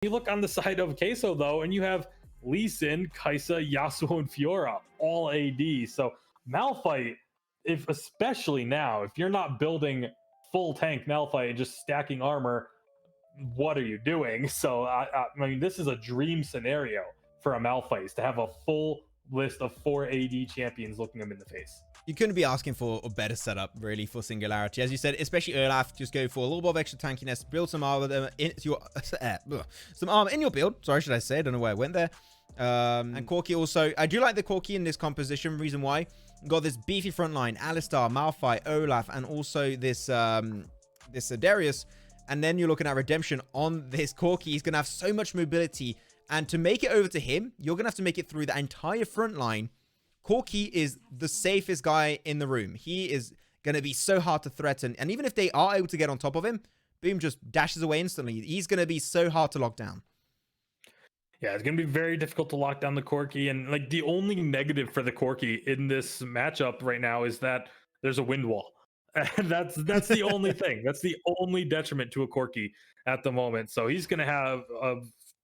You look on the side of Queso though, and you have Lee Sin, Kaisa, Yasuo, and Fiora all AD. So Malphite, if especially now, if you're not building full tank Malphite and just stacking armor, what are you doing? So I mean, this is a dream scenario for a Malphite, to have a full list of 4 AD champions looking them in the face. You couldn't be asking for a better setup, really, for Singularity. As you said, especially Olaf, just go for a little bit of extra tankiness, build some armor in your some armor in your build. Sorry, should I say? I don't know where I went there. And Corki also, I do like the Corki in this composition. Reason why, got this beefy front line, Alistar, Malphite, Olaf, and also this this Darius. And then you're looking at Redemption on this Corki. He's gonna have so much mobility, and to make it over to him, you're gonna have to make it through the entire front line. Corki is the safest guy in the room. He is going to be so hard to threaten. And even if they are able to get on top of him, Boom just dashes away instantly. He's going to be so hard to lock down. Yeah, it's going to be very difficult to lock down the Corki. And like the only negative for the Corki in this matchup right now is that there's a wind wall. And that's the only thing. That's the only detriment to a Corki at the moment. So he's going to have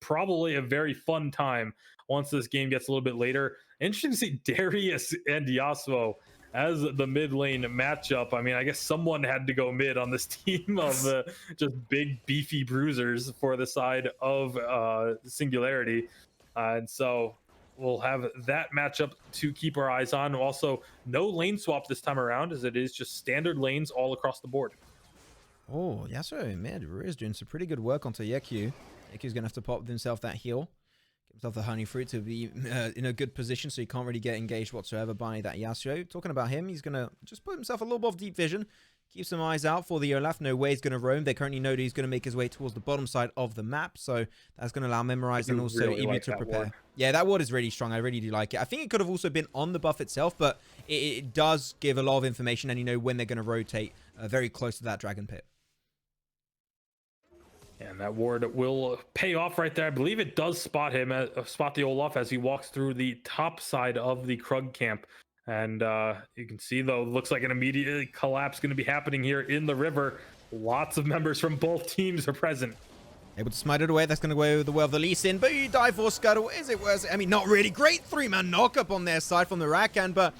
probably a very fun time once this game gets a little bit later. Interesting to see Darius and Yasuo as the mid lane matchup. I mean, I guess someone had to go mid on this team of just big beefy bruisers for the side of Singularity. And so we'll have that matchup to keep our eyes on. Also, no lane swap this time around, as it is just standard lanes all across the board. Oh, Yasuo, man, is doing some pretty good work onto Yeku. Yeku's going to have to pop himself that heal. Give himself the honey fruit to be in a good position, so he can't really get engaged whatsoever by that Yasuo. Talking about him, he's going to just put himself a little bit of deep vision. Keep some eyes out for the Olaf. No way he's going to roam. They currently know that he's going to make his way towards the bottom side of the map, so that's going to allow Memorize and also really Ebu to prepare. Yeah, that ward is really strong. I really do like it. I think it could have also been on the buff itself, but it does give a lot of information, and you know when they're going to rotate very close to that Dragon Pit. And that ward will pay off right there. I believe it does spot him, spot the Olaf as he walks through the top side of the Krug camp. And you can see, though, looks like an immediate collapse going to be happening here in the river. Lots of members from both teams are present. Able to smite it away. That's going to go over the way of the Lee Sin. But you die for Scuttle. Is it worth it? I mean, not really. Great three-man knock-up on their side from the Rakan, but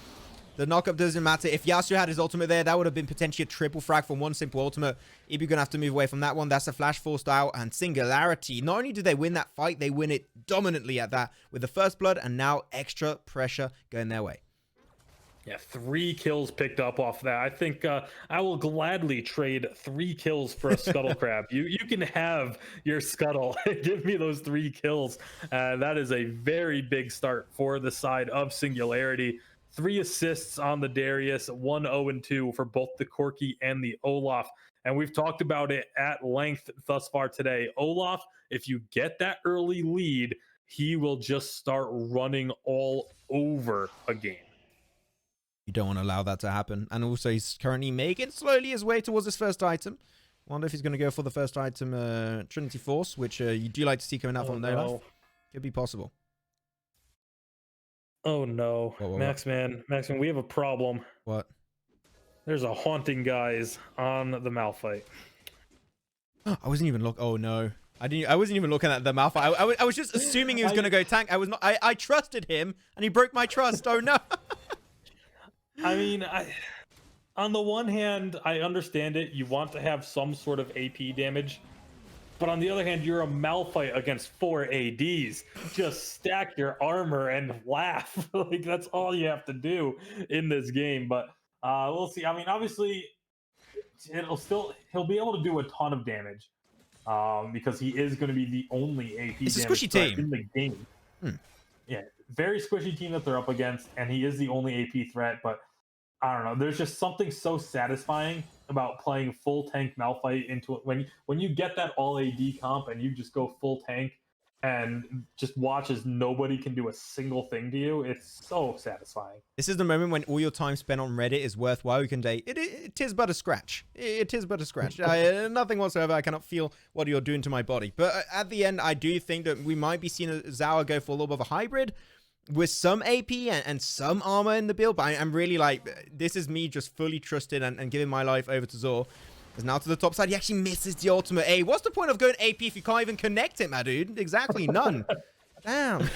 the knock-up doesn't matter. If Yasuo had his ultimate there, that would have been potentially a triple frag from one simple ultimate. Ibu going to have to move away from that one. That's a flash forced out. And Singularity, not only did they win that fight, they win it dominantly at that with the first blood, and now extra pressure going their way. Yeah, 3 kills picked up off that. I think I will gladly trade 3 kills for a Scuttle Crab. You can have your Scuttle. Give me those 3 kills. That is a very big start for the side of Singularity. 3 assists on the Darius, 1 0-2 for both the Corki and the Olaf. And we've talked about it at length thus far today. Olaf, if you get that early lead, he will just start running all over a game. You don't want to allow that to happen. And also, he's currently making slowly his way towards his first item. Wonder if he's going to go for the first item, Trinity Force, which you do like to see coming out from Olaf. Could be possible. Oh no, Maxman, we have a problem. What? There's a haunting guys on the Malphite. I wasn't even looking. Oh no, I wasn't even looking at the Malphite. I was just assuming he was going to go tank. I was not. I trusted him, and he broke my trust. Oh no. I mean, on the one hand, I understand it. You want to have some sort of AP damage. But on the other hand, you're a Malphite against 4 ADs. Just stack your armor and laugh. Like, that's all you have to do in this game. But we'll see. I mean, obviously, he'll be able to do a ton of damage because he is going to be the only AP it's a damage squishy team in the game. Yeah, very squishy team that they're up against, and he is the only AP threat. But I don't know. There's just something so satisfying about playing full tank Malphite into it when you get that all AD comp and you just go full tank and just watch as nobody can do a single thing to you. It's so satisfying. This is the moment when all your time spent on Reddit is worthwhile. You can say it is but a scratch. It is but a scratch. Nothing whatsoever. I cannot feel what you're doing to my body. But at the end, I do think that we might be seeing Zawa go for a little bit of a hybrid with some AP and some armor in the build. But I'm really like, this is me just fully trusted and giving my life over to Zor. As now to the top side, he actually misses the ultimate. Hey, what's the point of going AP if you can't even connect it, my dude? Exactly, none. Damn.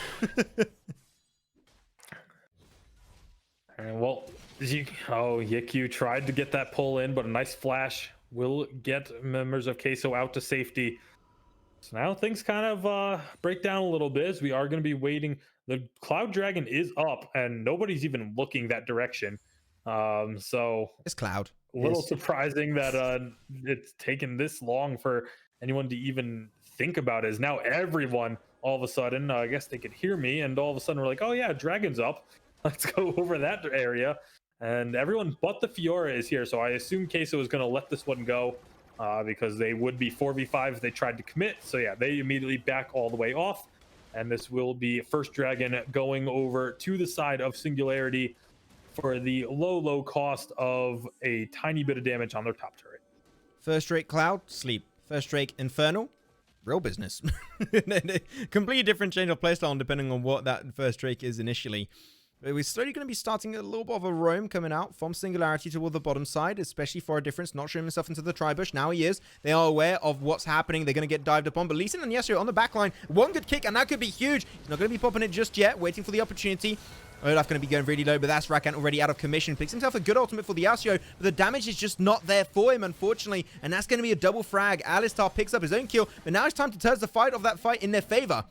And well, Yiku tried to get that pull in, but a nice flash will get members of Queso out to safety. So now things kind of break down a little bit as we are going to be waiting. The Cloud Dragon is up, and nobody's even looking that direction. So It's Cloud. a little surprising that it's taken this long for anyone to even think about it. Is now everyone all of a sudden, I guess they could hear me, and all of a sudden we're like, oh yeah, Dragon's up. Let's go over that area. And everyone but the Fiora is here, so I assume Queso is going to let this one go because they would be 4v5 if they tried to commit. So yeah, they immediately back all the way off. And this will be first Dragon going over to the side of Singularity for the low cost of a tiny bit of damage on their top turret. First Drake Cloud, sleep. First Drake Infernal, real business. Completely different change of playstyle depending on what that first Drake is initially. But we're slowly going to be starting a little bit of a roam coming out from Singularity toward the bottom side, especially for a difference, not showing himself into the tri-bush. Now he is. They are aware of what's happening. They're going to get dived upon. But Lee Sin and Yasuo on the back line. One good kick, and that could be huge. He's not going to be popping it just yet, waiting for the opportunity. Olaf going to be going really low, but that's Rakan already out of commission. Picks himself a good ultimate for the Yasuo, but the damage is just not there for him, unfortunately. And that's going to be a double frag. Alistar picks up his own kill, but now it's time to turn the fight of that fight in their favor.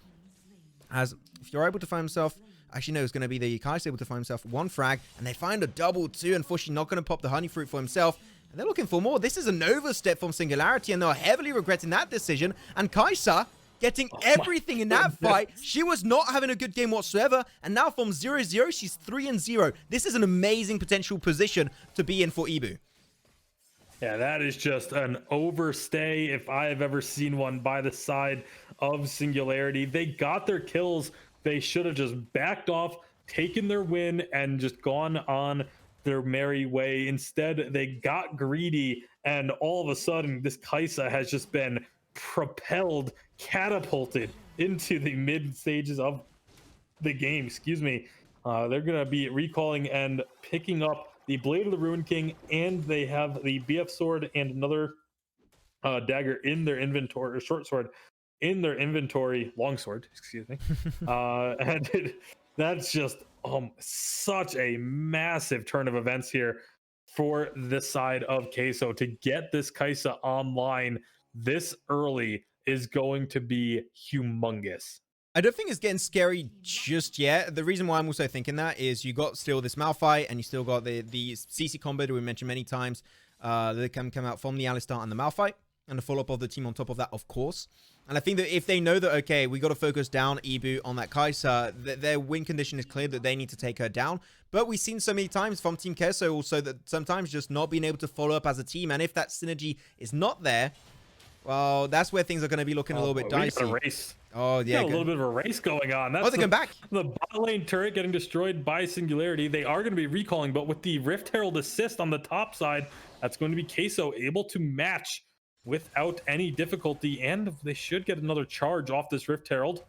As if you're able to find himself... Actually, no, it's going to be the Kai's able to find himself one frag, and they find a double too. Unfortunately, not going to pop the honey fruit for himself. And they're looking for more. This is an overstep from Singularity, and they're heavily regretting that decision. And Kaisa getting everything in that fight. She was not having a good game whatsoever. And now from 0-0, she's 3-0. This is an amazing potential position to be in for Ibu. Yeah, that is just an overstay if I have ever seen one by the side of Singularity. They got their kills. They should have just backed off, taken their win, and just gone on their merry way. Instead, they got greedy, and all of a sudden, this Kaisa has just been propelled, catapulted into the mid stages of the game. Excuse me. They're going to be recalling and picking up the Blade of the Ruined King, and they have the BF sword and another dagger in their inventory, or short sword in their inventory, longsword, excuse me. That's just such a massive turn of events here for this side of Queso. To get this Kaisa online this early is going to be humongous. I don't think it's getting scary just yet. The reason why I'm also thinking that is you got still this Malphite, and you still got the CC combo that we mentioned many times that can come out from the Alistar and the Malphite, and the follow-up of the team on top of that, of course. And I think that if they know that, okay, we got to focus down Ibu on that Kaisa, their win condition is clear that they need to take her down. But we've seen so many times from Team Queso also that sometimes just not being able to follow up as a team. And if that synergy is not there, well, that's where things are going to be looking a little bit dicey. A race. Oh, yeah. A little bit of a race going on. That's they're going back. The bot lane turret getting destroyed by Singularity. They are going to be recalling, but with the Rift Herald assist on the top side, that's going to be Queso able to match without any difficulty, and they should get another charge off this Rift Herald.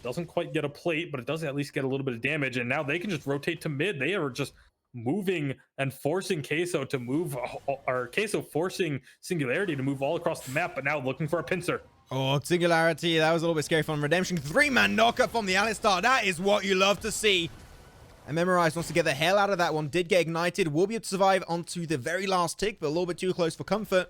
Doesn't quite get a plate, but it does at least get a little bit of damage, and now they can just rotate to mid. They are just moving and forcing Queso to move, or Queso forcing Singularity to move all across the map, but now looking for a pincer. Oh, Singularity, that was a little bit scary from Redemption. 3-man knockup from the Alistar. That is what you love to see. And Memorize wants to get the hell out of that one. Did get ignited. Will be able to survive onto the very last tick, but a little bit too close for comfort.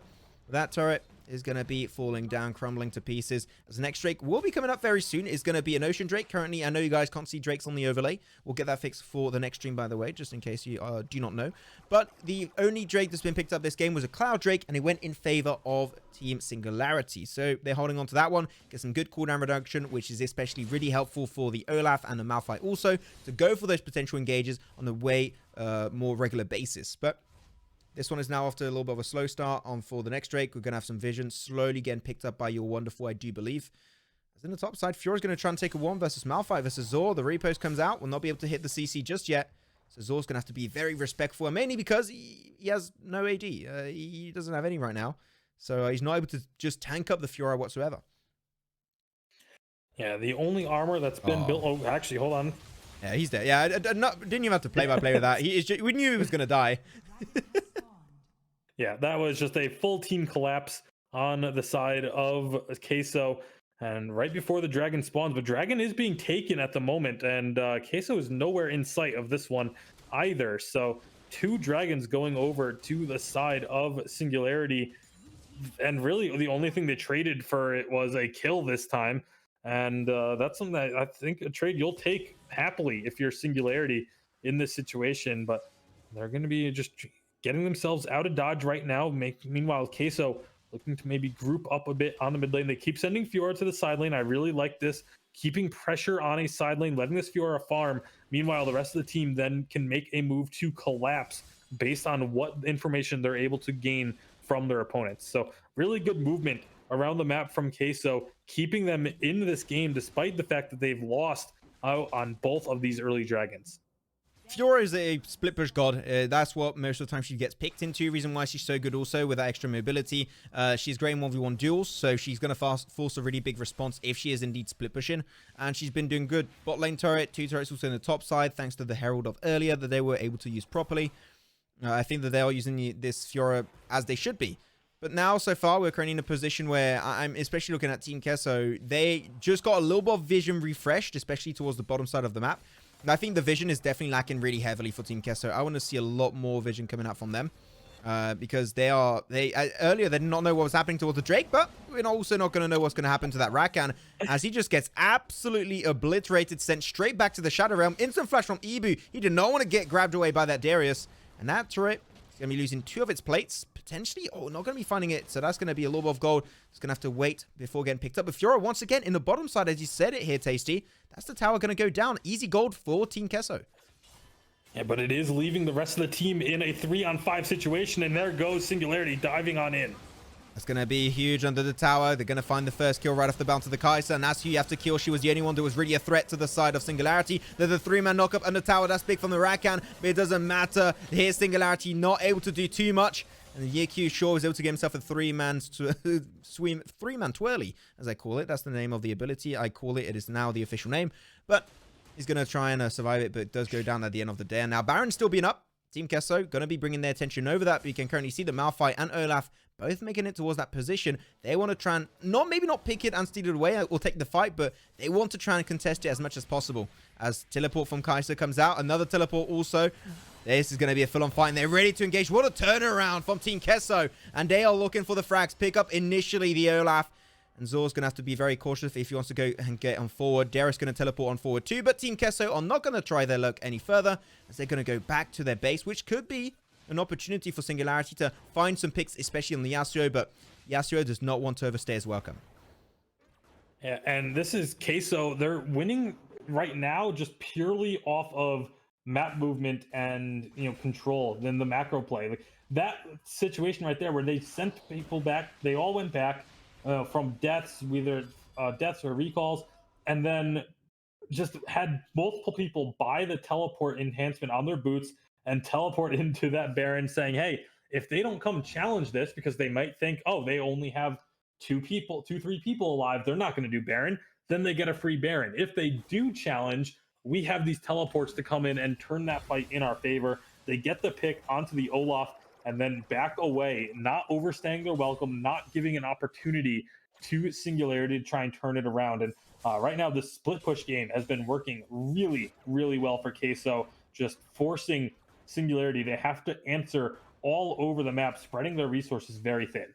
That turret is going to be falling down, crumbling to pieces. As the next Drake will be coming up very soon, is going to be an Ocean Drake. Currently, I know you guys can't see Drakes on the overlay. We'll get that fixed for the next stream, by the way, just in case you do not know. But the only Drake that's been picked up this game was a Cloud Drake, and it went in favor of Team Singularity. So they're holding on to that one. Get some good cooldown reduction, which is especially really helpful for the Olaf and the Malphite also, to go for those potential engages on a way more regular basis. But this one is now after a little bit of a slow start on for the next Drake. We're going to have some vision slowly getting picked up by your wonderful, I do believe. As in the top side, Fiora's going to try and take a 1 versus Malphite versus Zor. The repost comes out. Will not be able to hit the CC just yet. So Zor's going to have to be very respectful, and mainly because he has no AD. He doesn't have any right now. So he's not able to just tank up the Fiora whatsoever. Yeah, the only armor that's been built... Oh, actually, hold on. Yeah, he's dead. Yeah, didn't even have to play-by-play with that. We knew he was going to die. Yeah, that was just a full team collapse on the side of Queso. And right before the dragon spawns, but dragon is being taken at the moment, and Queso is nowhere in sight of this one either. So two dragons going over to the side of Singularity, and really the only thing they traded for it was a kill this time. And that's something that I think a trade you'll take happily if you're Singularity in this situation. But they're going to be just getting themselves out of dodge right now. Meanwhile, Queso looking to maybe group up a bit on the mid lane. They keep sending Fiora to the side lane. I really like this, keeping pressure on a side lane, letting this Fiora farm. Meanwhile, the rest of the team then can make a move to collapse based on what information they're able to gain from their opponents. So really good movement around the map from Queso, keeping them in this game despite the fact that they've lost out on both of these early dragons. Fiora is a split push god. That's what most of the time she gets picked into. Reason why she's so good also with that extra mobility. She's great in 1v1 duels, so she's going to force a really big response if she is indeed split pushing. And she's been doing good. Bot lane turret, 2 turrets also in the top side, thanks to the Herald of earlier that they were able to use properly. I think that they are using this Fiora as they should be. But now, so far, we're currently in a position where I'm especially looking at Team Queso. They just got a little bit of vision refreshed, especially towards the bottom side of the map. And I think the vision is definitely lacking really heavily for Team Queso. I want to see a lot more vision coming out from them. Because earlier they did not know what was happening towards the Drake, but we're also not going to know what's going to happen to that Rakan as he just gets absolutely obliterated, sent straight back to the Shadow Realm. Instant flash from Ibu. He did not want to get grabbed away by that Darius. And that turret is going to be losing 2 of its plates. Potentially, not going to be finding it. So that's going to be a little bit of gold. It's going to have to wait before getting picked up. But Fiora, once again, in the bottom side, as you said it here, Tasty. That's the tower going to go down. Easy gold for Team Queso. Yeah, but it is leaving the rest of the team in a 3-on-5 situation. And there goes Singularity diving on in. That's going to be huge under the tower. They're going to find the first kill right off the bounce of the Kai'Sa, and that's who you have to kill. She was the only one that was really a threat to the side of Singularity. They're the 3-man knockup under tower. That's big from the Rakan, but it doesn't matter. Here's Singularity not able to do too much. And the YQ Shaw is able to get himself a 3-man twirly, as I call it. That's the name of the ability. I call it. It is now the official name. But he's going to try and survive it, but it does go down at the end of the day. And now Baron's still being up. Team Queso going to be bringing their attention over that, but you can currently see that Malphite and Olaf both making it towards that position. They want to try and maybe not pick it and steal it away or take the fight, but they want to try and contest it as much as possible. As teleport from Kai'Sa comes out, another teleport also. This is going to be a full-on fight, and they're ready to engage. What a turnaround from Team Queso, and they are looking for the frags. Pick up initially the Olaf. And Zor's going to have to be very cautious if he wants to go and get on forward. Darius going to teleport on forward too. But Team Queso are not going to try their luck any further, as they're going to go back to their base, which could be an opportunity for Singularity to find some picks, especially on the Yasuo. But Yasuo does not want to overstay his welcome. Yeah, and this is Queso. They're winning right now just purely off of map movement and control than the macro play. Like that situation right there where they sent people back, they all went back. From deaths, whether deaths or recalls, and then just had multiple people buy the teleport enhancement on their boots and teleport into that Baron saying, hey, if they don't come challenge this, because they might think, oh, they only have 3 people alive, they're not going to do Baron, then they get a free Baron. If they do challenge, we have these teleports to come in and turn that fight in our favor. They get the pick onto the Olaf, and then back away, not overstaying their welcome, not giving an opportunity to Singularity to try and turn it around. And right now, the split push game has been working really, really well for Queso, just forcing Singularity. They have to answer all over the map, spreading their resources very thin.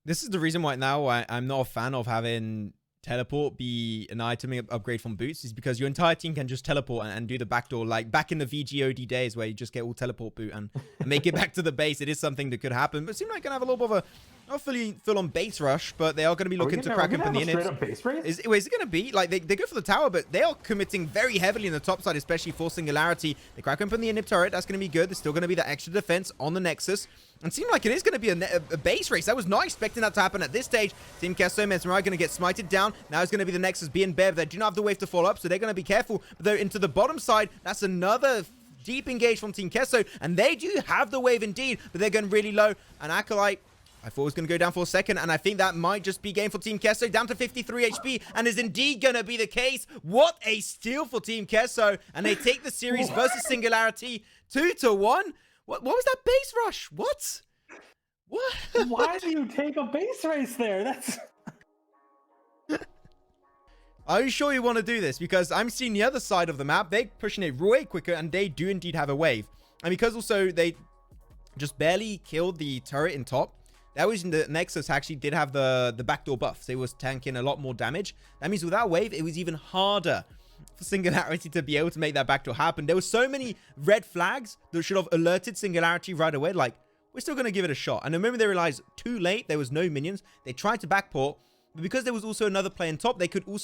This is the reason why now I'm not a fan of having teleport be an item upgrade from boots, is because your entire team can just teleport and do the backdoor, like back in the VGOD days where you just get all teleport boot and make it back to the base. It is something that could happen, but it seems like going to have a little bit of a not fully full-on base rush, but they are going to be looking to crack open the inhibitor. Straight up base race? Is it going to be like they go for the tower, but they are committing very heavily in the top side, especially for Singularity. They crack open the inhib turret. That's going to be good. There's still going to be that extra defense on the Nexus. And seemed like it is going to be a base race. I was not expecting that to happen at this stage. Team Queso, Mesmerai going to get smited down. Now it's going to be the Nexus being Bev. They do not have the wave to follow up, so they're going to be careful. But they're into the bottom side. That's another deep engage from Team Queso. And they do have the wave indeed, but they're going really low. And Acolyte, I thought it was going to go down for a second, and I think that might just be game for Team Queso, down to 53 HP, and is indeed going to be the case. What a steal for Team Queso, and they take the series versus Singularity 2-1. What was that base rush? What? What? Why do you take a base race there? That's Are you sure you want to do this? Because I'm seeing the other side of the map. They're pushing it way quicker, and they do indeed have a wave. And because also they just barely killed the turret in top, that was in the Nexus actually did have the backdoor buffs. They was tanking a lot more damage. That means without wave, it was even harder for Singularity to be able to make that backdoor happen. There were so many red flags that should have alerted Singularity right away. Like, we're still going to give it a shot. And the moment they realized too late, there was no minions, they tried to backport. But because there was also another play on top, they could also